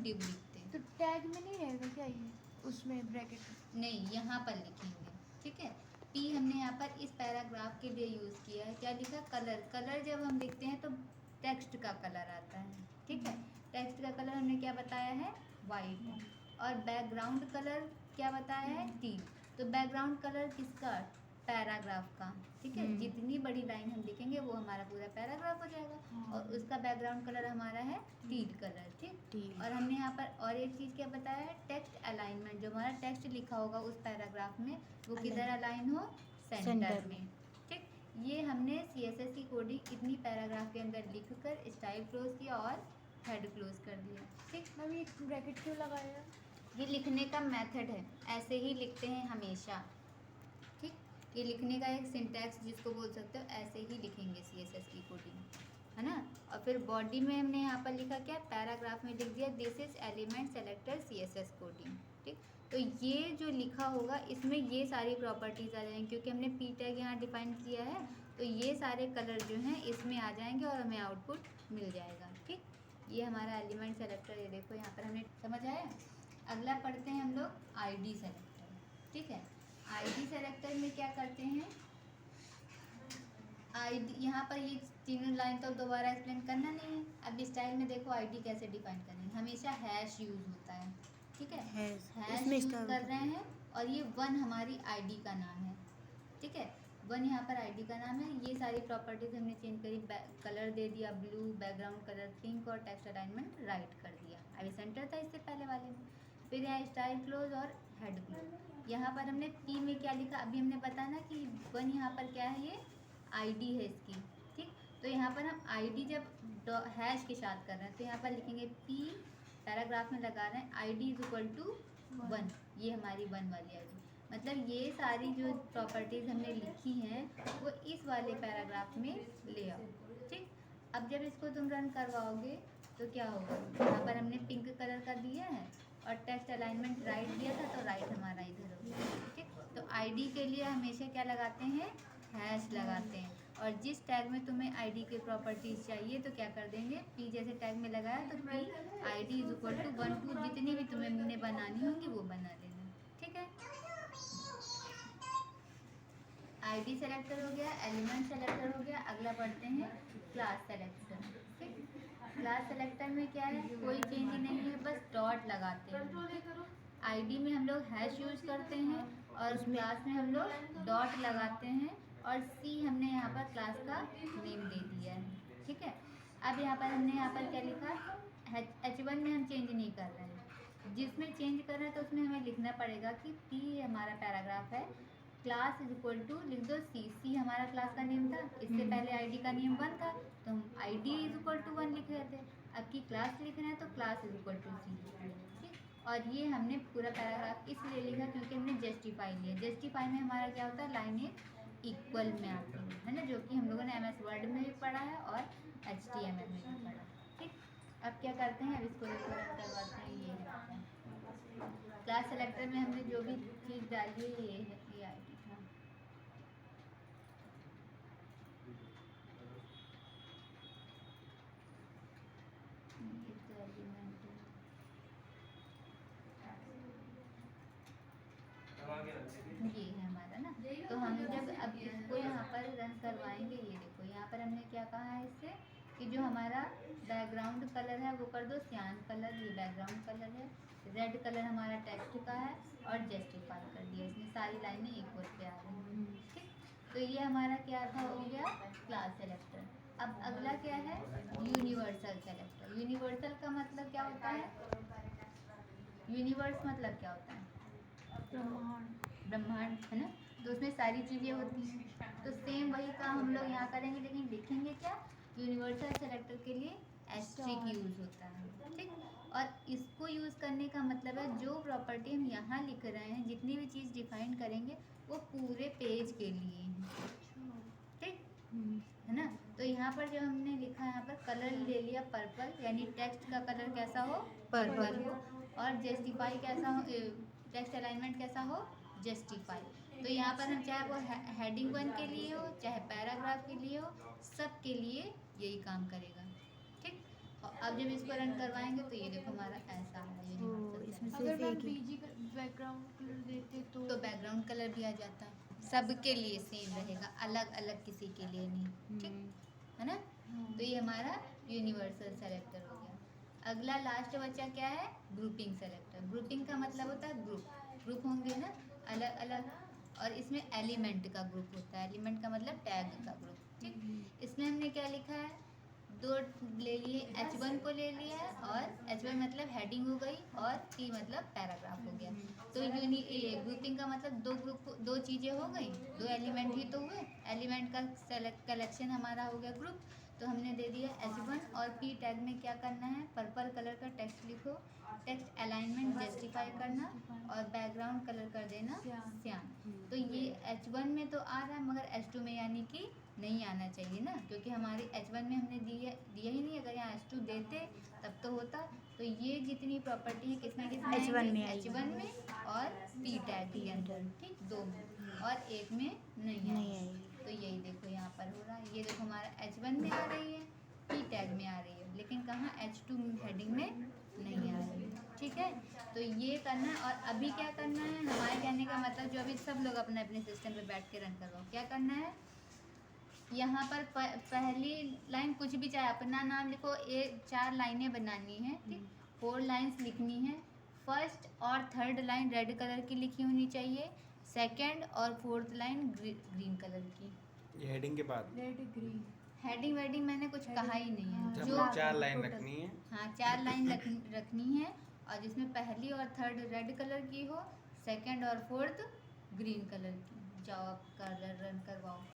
Div लिखते हैं। तो टैग में नहीं रहेगा क्या ये, उसमें ब्रैकेट? नहीं, यहाँ पर लिखेंगे, ठीक है। पी हमने यहाँ पर इस पैराग्राफ के लिए यूज़ किया है। क्या लिखा? कलर। कलर जब हम लिखते हैं तो टेक्स्ट का कलर आता है, ठीक है। टेक्स्ट का कलर हमने क्या बताया है? वाइट। और बैकग्राउंड कलर क्या बताया है? टील। तो बैकग्राउंड कलर किसका? पैराग्राफ का, ठीक है। जितनी बड़ी लाइन हम लिखेंगे वो हमारा पूरा पैराग्राफ हो जाएगा। और उसका बैकग्राउंड कलर हमारा है टील कलर, ठीक। और हमने यहाँ पर और एक चीज़ क्या बताया है? Text alignment. जो हमारा टेक्स्ट लिखा होगा उस पैराग्राफ में वो किधर अलाइन हो? सेंटर में, ठीक। ये हमने CSS की कोडिंग इतनी पैराग्राफ के अंदर लिख कर स्टाइल क्लोज किया और हेड क्लोज कर दिया, ठीक। मैम ये ब्रैकेट क्यों लगाया? ये लिखने का मेथड है, ऐसे ही लिखते हैं हमेशा, ठीक। ये लिखने का एक सिंटैक्स जिसको बोल सकते हो, ऐसे ही लिखेंगे CSS की कोडिंग, है ना। और फिर बॉडी में हमने यहाँ पर लिखा क्या? पैराग्राफ में लिख दिया this is element selector CSS coding, ठीक। तो ये जो लिखा होगा इसमें ये सारी प्रॉपर्टीज आ जाएंगी, क्योंकि हमने पी टैग यहाँ डिफाइन किया है। तो ये सारे कलर जो हैं इसमें आ जाएंगे और हमें आउटपुट मिल जाएगा, ठीक। ये हमारा एलिमेंट सेलेक्टर, ये देखो यहाँ पर हमने, समझ आया। अगला पढ़ते हैं हम लोग ID सेलेक्टर, ठीक है। ID सेलेक्टर में क्या करते हैं? ID यहाँ पर ये तीनों लाइन तो दोबारा एक्सप्लेन करना नहीं है। अब स्टाइल में देखो ID कैसे डिफाइन करेंगे। हमेशा हैश यूज होता है, ठीक है। हैश यूज कर रहे हैं और ये 1 हमारी ID का नाम है, ठीक है। 1 यहाँ पर ID का नाम है। ये सारी प्रॉपर्टीज हमने चेंज करी। कलर दे दिया ब्लू, बैकग्राउंड कलर पिंक और टेक्स्ट अलाइनमेंट राइट कर दिया। अभी सेंटर था इससे पहले वाले में। फिर यहाँ स्टाइल क्लोज और हेड क्लोज। यहाँ पर हमने पी में क्या लिखा? अभी हमने बताया ना कि 1 यहाँ पर क्या है? ये ID है इसकी, ठीक। तो यहाँ पर हम ID जब हैश के साथ कर रहे हैं तो यहाँ पर लिखेंगे P, पैराग्राफ में लगा रहे हैं ID इज इक्वल टू 1। ये हमारी 1 वाली ID, मतलब ये सारी जो प्रॉपर्टीज हमने लिखी हैं वो इस वाले पैराग्राफ में ले आओ, ठीक। अब जब इसको तुम रन करवाओगे तो क्या होगा? यहाँ पर हमने पिंक कलर का दिया है और टेक्स्ट अलाइनमेंट राइट दिया था तो राइट हमारा इधर हो गया, ठीक। तो ID के लिए हमेशा क्या लगाते हैं? हैश लगाते हैं। और जिस टैग में तुम्हें ID के प्रॉपर्टीज चाहिए तो क्या कर देंगे? P जैसे टैग में लगाया तो P ID is equal to 1 2 जितनी भी तुम्हें बनानी होंगी वो बना देना, ठीक है। ID सेलेक्टर हो गया, एलिमेंट सेलेक्टर हो गया। अगला पढ़ते हैं क्लास सेलेक्टर, ठीक। क्लास सेलेक्टर में क्या है? कोई चेंज नहीं है, बस डॉट लगाते हैं। ID में हम लोग हैश यूज करते हैं और क्लास में हम लोग डॉट लगाते हैं। और C हमने यहाँ पर क्लास का नेम दे दिया है, ठीक है। अब यहाँ पर हमने यहाँ पर क्या लिखा? H1 में हम चेंज नहीं कर रहे हैं। जिसमें चेंज कर रहे हैं तो उसमें हमें लिखना पड़ेगा कि P हमारा पैराग्राफ है, क्लास इज इक्वल टू लिख दो C हमारा क्लास का नेम था। इससे पहले ID का नेम 1 था तो हम ID इज इक्वल टू 1 लिख रहे थे। अब की क्लास लिख रहे हैं तो class is equal to C, ठीक। और ये हमने पूरा पैराग्राफ इसलिए लिखा क्योंकि हमने जस्टिफाई लिया। जस्टिफाई में हमारा क्या होता है? लाइनें इक्वल में आती है ना, जो कि हम लोगों ने MS वर्ड में भी पढ़ा है और HTML में भी पढ़ा है, ठीक। अब क्या करते हैं? अब इसको रन करवाते हैं। ये है क्लास सेलेक्टर में हमने जो भी चीज़ डाली है ये है, ये ID था। ये तो एलिमेंट है। ये है हमारा ना। तो हम जब अब इसको यहाँ पर रन करवाएंगे, ये देखो यहाँ पर हमने क्या कहा है इससे कि जो हमारा बैकग्राउंड कलर है वो कर दो सियान कलर। ये बैकग्राउंड कलर है। रेड कलर हमारा टेक्स्ट का है और जस्टिफाई कर दिया। इसमें सारी लाइनें इक्वल पे आ रही हैं, ठीक। तो ये हमारा क्या था? हो गया क्लास सेलेक्टर। अब अगला क्या है? Universal selector. यूनिवर्सल का मतलब क्या होता है? यूनिवर्स मतलब क्या होता है? ब्रह्मांड, है ना। तो उसमें सारी चीज़ें होती हैं। तो सेम वही काम हम लोग यहाँ करेंगे, लेकिन लिखेंगे क्या? यूनिवर्सल सेलेक्टर के लिए एस्ट्रिक यूज़ होता है, ठीक। और इसको यूज़ करने का मतलब है जो प्रॉपर्टी हम यहाँ लिख रहे हैं, जितनी भी चीज़ डिफाइन करेंगे वो पूरे पेज के लिए है, ठीक है ना। तो यहाँ पर जो हमने लिखा है, यहाँ पर कलर ले लिया पर्पल, यानी टेक्स्ट का कलर कैसा हो? पर्पल हो। और जस्टिफाई कैसा हो? टेक्स्ट अलाइनमेंट कैसा हो? जस्टिफाई। तो यहाँ पर हम चाहे वो हेडिंग 1 के लिए हो चाहे पैराग्राफ के लिए हो, सब के लिए यही काम करेगा, ठीक। और अब जब इसको रन करवाएंगे तो ये देखो हमारा ऐसा अगर मैम बीजी बैकग्राउंड कलर देते तो बैकग्राउंड कलर भी आ जाता है, सबके लिए सेम रहेगा, अलग अलग किसी के लिए नहीं, ठीक है ना। तो ये हमारा यूनिवर्सल सेलेक्टर हो गया। अगला लास्ट बचा क्या है, ग्रुपिंग सेलेक्टर। ग्रुपिंग का मतलब होता है ग्रुप, ग्रुप होंगे ना अलग अलग, और इसमें एलिमेंट का ग्रुप होता है, एलिमेंट का मतलब टैग का ग्रुप, ठीक। इसमें हमने क्या लिखा है, दो ले लिए, H1 को ले लिया है, और H1 मतलब हेडिंग हो गई, और T मतलब पैराग्राफ हो गया। तो ग्रुपिंग का मतलब दो चीज़ें हो गई, दो एलिमेंट ही तो हुए, एलिमेंट का कलेक्शन हमारा हो गया ग्रुप। तो हमने दे दिया H1, और P टैग में क्या करना है, पर्पल कलर का टेक्स्ट लिखो, टेक्स्ट अलाइनमेंट जस्टिफाई करना, और बैकग्राउंड कलर कर देना श्याम। तो ये H1 में तो आ रहा है, मगर H2 में यानी कि नहीं आना चाहिए ना, क्योंकि हमारी H1 में हमने दिया ही नहीं, अगर यहाँ H2 देते तब तो होता। तो ये जितनी प्रॉपर्टी है किसमें H1 में H1 में और P टैग के अंदर, ठीक, दो में, और एक में नहीं आई। तो यही देखो यहाँ पर हो रहा है, ये देखो हमारा H1 में आ रही है, P टैग में आ रही है, लेकिन कहाँ H2 हेडिंग में नहीं आ रही है, ठीक है। तो ये करना है। और अभी क्या करना है, हमारे कहने का मतलब, जो अभी सब लोग अपने अपने सिस्टम पे बैठ के रन करवाओ, क्या करना है, यहाँ पर पहली लाइन कुछ भी, चाहे अपना नाम लिखो, 4 लाइनें बनानी है, ठीक, 4 लाइन्स लिखनी है। फर्स्ट और थर्ड लाइन रेड कलर की लिखी होनी चाहिए, सेकंड और फोर्थ लाइन ग्रीन कलर की। ये हेडिंग के बाद रेड ग्रीन हेडिंग वेडिंग मैंने कुछ कहा ही नहीं है, जो 4 लाइन रखनी है। हाँ, 4 लाइन रखनी है, और जिसमें पहली और थर्ड रेड कलर की हो, सेकंड और फोर्थ ग्रीन कलर की। जाओ आप कलर रन करवाओ।